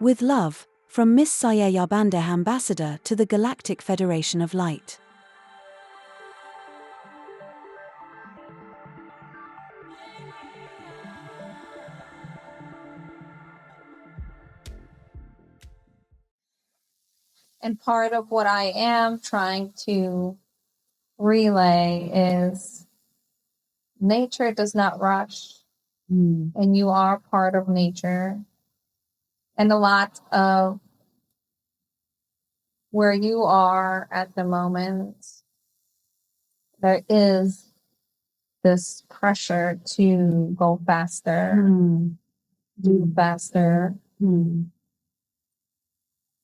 With love, from Miss Sayé, Yabandeh, Ambassador to the Galactic Federation of Light. And part of what I am trying to relay is nature does not rush, and you are part of nature. And a lot of where you are at the moment, there is this pressure to go faster, do faster,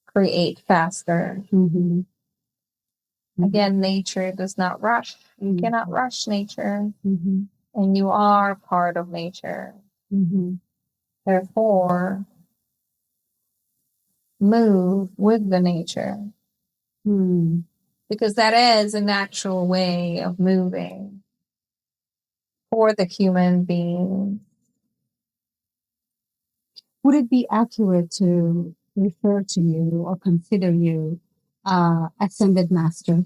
create faster. Again, nature does not rush. You cannot rush nature, and you are part of nature. Therefore, move with the nature, because that is a natural way of moving for the human being. Would it be accurate to refer to you or consider you ascended master?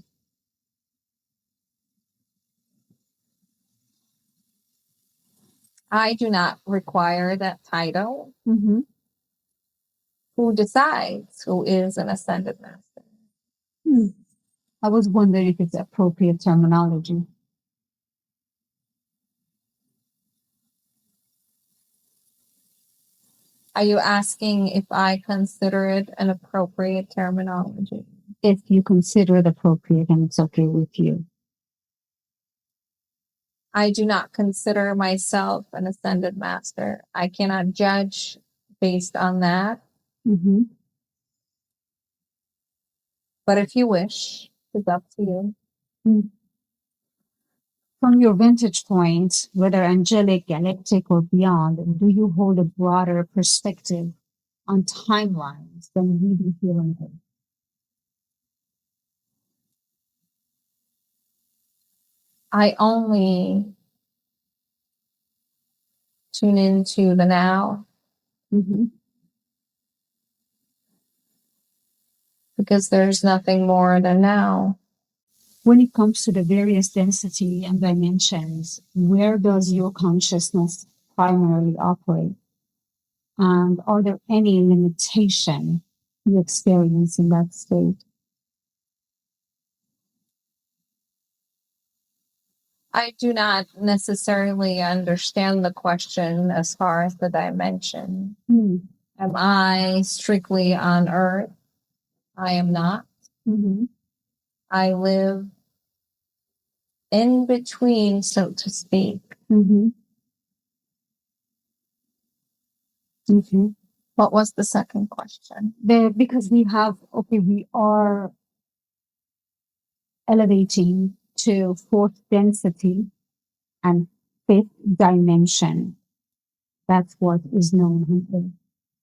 I do not require that title. Mm-hmm. Who decides who is an ascended master? I was wondering if it's appropriate terminology. Are you asking if I consider it an appropriate terminology? If you consider it appropriate and it's okay with you. I do not consider myself an ascended master. I cannot judge based on that. But if you wish, it's up to you. From your vantage point, whether angelic, galactic, or beyond, do you hold a broader perspective on timelines than we do here on Earth? I only tune into the now, because there's nothing more than now. When it comes to the various density and dimensions, where does your consciousness primarily operate? And are there any limitation you experience in that state? I do not necessarily understand the question as far as the dimension. Am I strictly on Earth? I am not. I live in between, so to speak. What was the second question? Because we are elevating to fourth density and fifth dimension. That's what is known on Earth.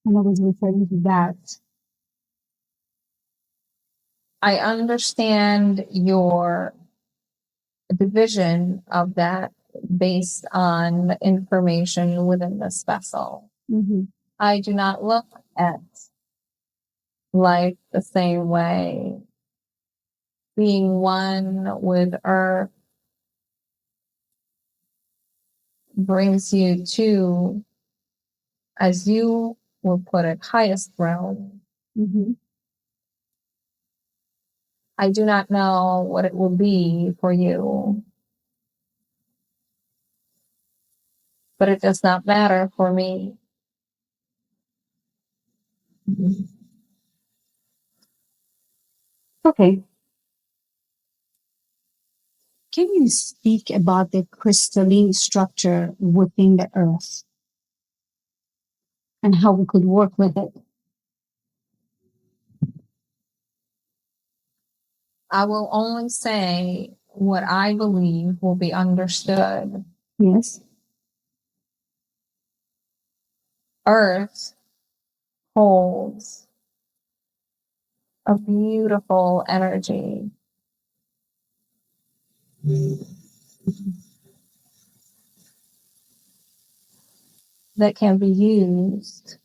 And I was referring to that. I understand your division of that based on information within this vessel. I do not look at life the same way. Being one with Earth brings you to, as you will put it, highest realm. I do not know what it will be for you, but it does not matter for me. Okay. Can you speak about the crystalline structure within the Earth and how we could work with it? I will only say what I believe will be understood. Yes. Earth holds a beautiful energy. That can be used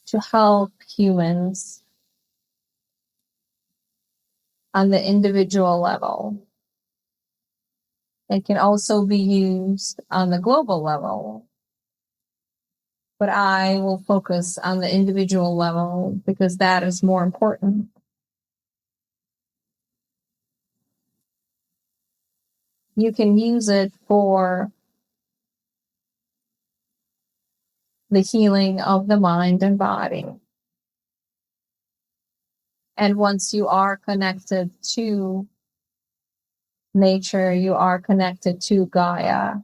to help humans on the individual level. It can also be used on the global level, but I will focus on the individual level because that is more important. You can use it for the healing of the mind and body. And once you are connected to nature, you are connected to Gaia.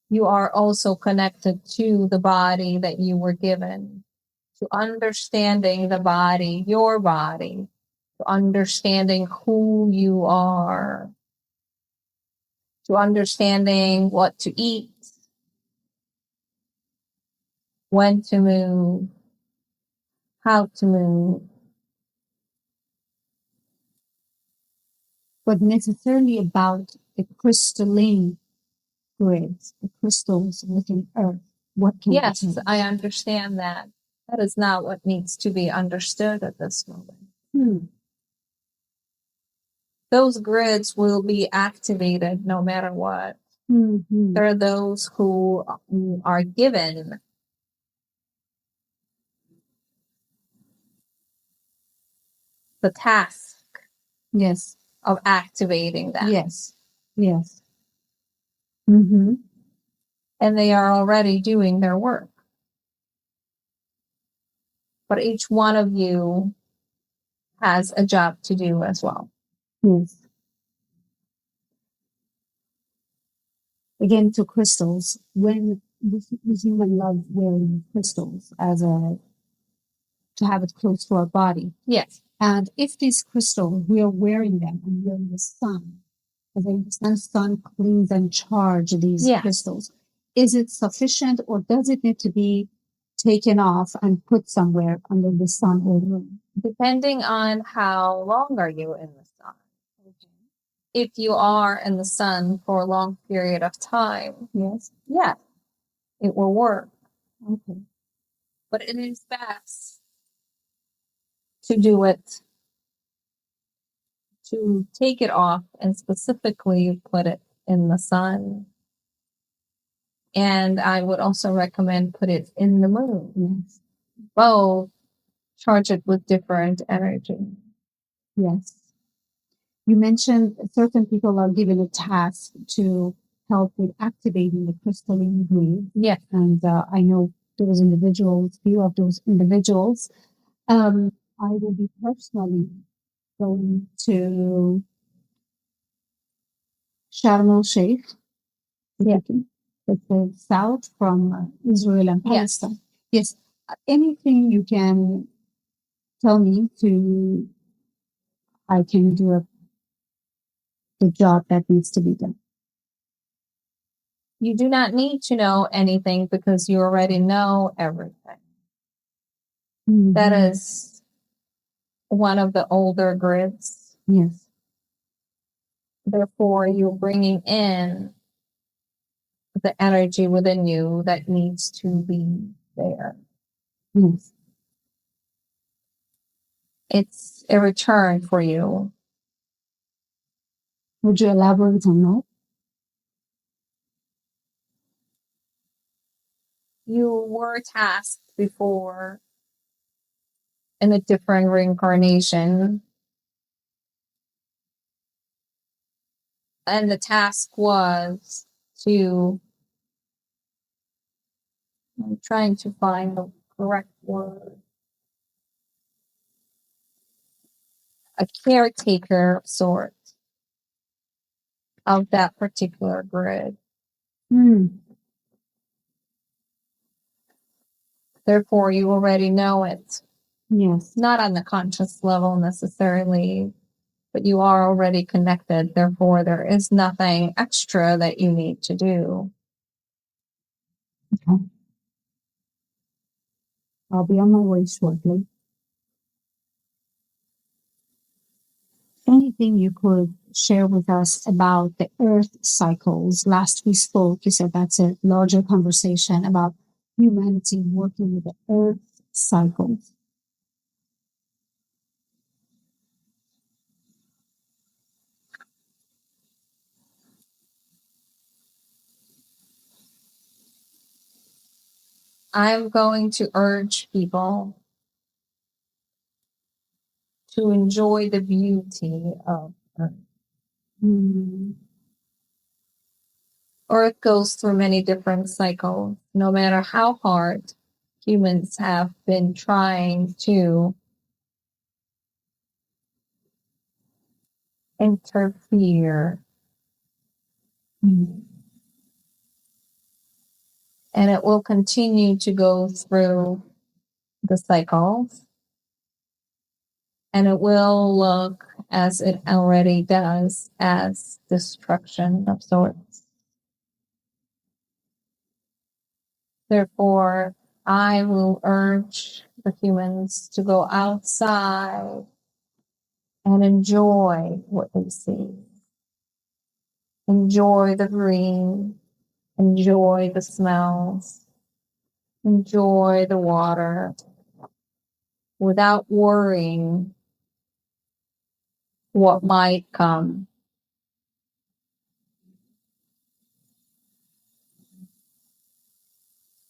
You are also connected to the body that you were given, to understanding the body, your body, to understanding who you are, to understanding what to eat, when to move, how to move. But necessarily about the crystalline grids, the crystals within Earth. What can Yes, be changed? I understand that. That is not what needs to be understood at this moment. Those grids will be activated no matter what. There are those who are given the task Yes. of activating that. Yes. Yes. Mm-hmm. And they are already doing their work. But each one of you has a job to do as well. Yes. Again, to crystals, when we human love wearing crystals as a, to have it close to our body. Yes. And if these crystals, we are wearing them and we're in the sun, as I understand, sun cleans and charge these crystals. Is it sufficient or does it need to be taken off and put somewhere under the sun or room? Depending on how long are you in the sun. If you are in the sun for a long period of time, yeah, it will work. Okay. But it is best to do it, to take it off and specifically put it in the sun. And I would also recommend put it in the moon. Yes. Both charge it with different energy. Yes. You mentioned certain people are given a task to help with activating the crystalline grid. Yes. And I know those individuals, few of those individuals. I will be personally going to Sharm el-Sheikh. Yeah. It's the south from Israel and Palestine. Yes. Anything you can tell me to, I can do the job that needs to be done. You do not need to know anything because you already know everything. Mm-hmm. That is one of the older grids. Yes. Therefore, you're bringing in the energy within you that needs to be there. Yes. It's a return for you. Would you elaborate on that? You were tasked before in a different reincarnation. And the task was to, I'm trying to find the correct word, a caretaker of sorts of that particular grid. Therefore, you already know it. Yes. Not on the conscious level necessarily, but you are already connected. Therefore, there is nothing extra that you need to do. Okay. I'll be on my way shortly. Anything you could share with us about the Earth cycles? Last we spoke, you said that's a larger conversation about humanity working with the earth cycles? I'm going to urge people to enjoy the beauty of Earth. Earth goes through many different cycles. No matter how hard humans have been trying to interfere, and it will continue to go through the cycles, and it will look, as it already does, as destruction of sorts. Therefore, I will urge the humans to go outside and enjoy what they see. Enjoy the green, enjoy the smells, enjoy the water without worrying what might come.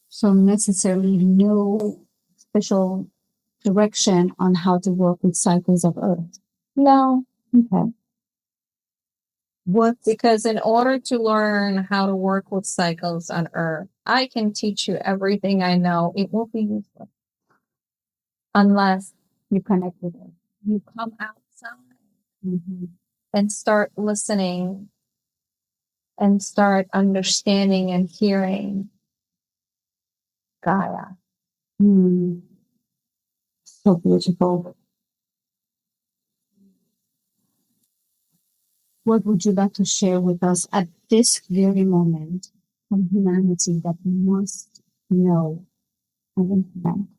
So necessarily no special direction on how to work with cycles of earth. No. Okay. Because in order to learn how to work with cycles on Earth, I can teach you everything I know. It will be useless unless you connect with it? you come outside and start listening and start understanding and hearing Gaia. So beautiful. What would you like to share with us at this very moment from humanity that we must know and implement?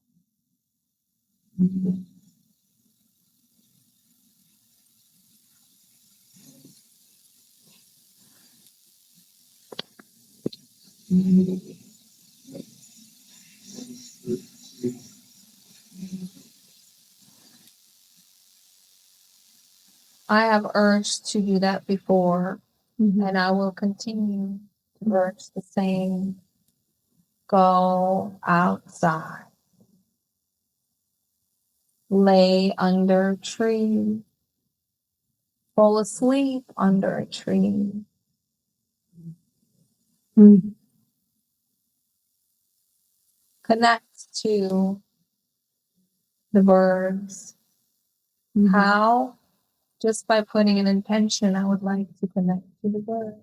I have urged to do that before, and I will continue to urge the same. Go outside. Lay under a tree. Fall asleep under a tree. Connect to the birds. How? Just by putting an intention, I would like to connect to the birds.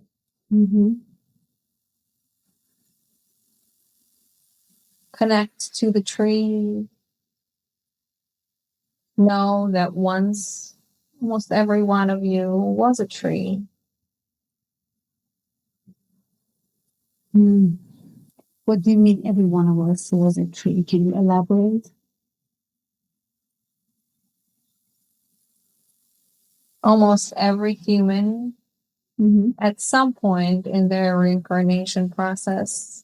Connect to the tree. Know that once almost every one of you was a tree. What do you mean every one of us was a tree? Can you elaborate? Almost every human at some point in their reincarnation process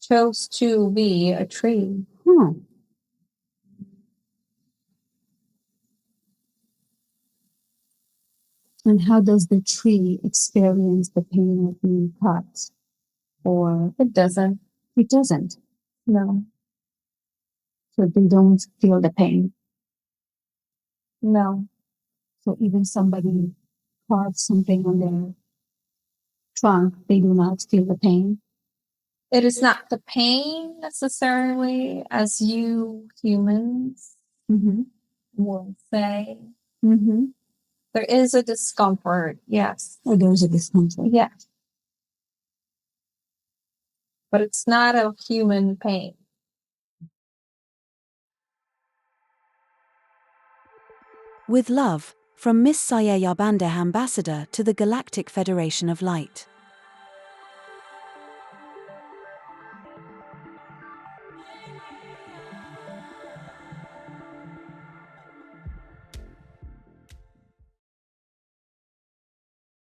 chose to be a tree. And how does the tree experience the pain of being cut? Or It doesn't. it doesn't. No. So they don't feel the pain. No. So even somebody carves something on their trunk, they do not feel the pain. It is not the pain necessarily, as you humans will say. There is a discomfort, yes. Or there's a discomfort. Yes. But it's not a human pain. With love, from Miss Sayé Yabandeh Ambassador to the Galactic Federation of Light.